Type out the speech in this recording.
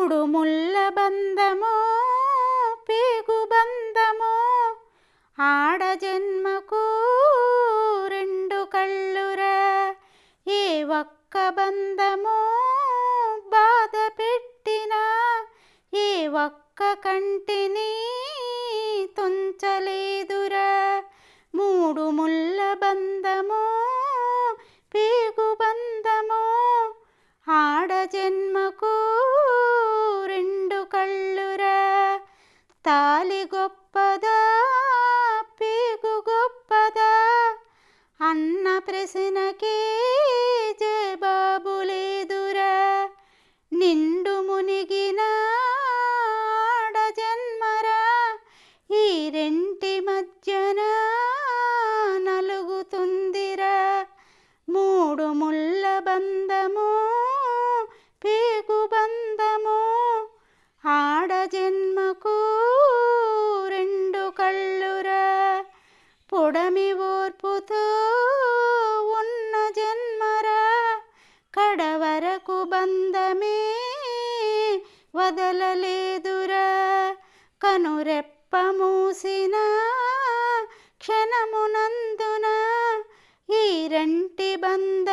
మూడు ముళ్ళ బంధమో పేగు బంధమో ఆడ జన్మకు రెండు కళ్ళురా. ఏ ఒక్క బంధమో బాధ పెట్టినా ఏ ఒక్క కంటిని తుంచలేదురా. మూడు ముళ్ళ బంధమో పేగు బంధమో ఆడ జన్మకు రెండు కళ్ళురా. తాలి గొప్పదా పేగు గొప్పదా అన్న ప్రశ్నకే జవాబు లేదురా. నిండు మునిగిన ఆడ జన్మరా ఈ రెంటి మధ్యన నలుగుతుందిరా. మూడు ముళ్ళ బంధమో పేగు బంధమో ఆడ జన్మకు రెండు కళ్ళురా. పొడమి ఓర్పుతో ఉన్న జన్మరా కడవరకు బంధమే వదలలేదురా. కనురెప్ప మూసిన క్షణమునందున ఈ రెంటి బంధ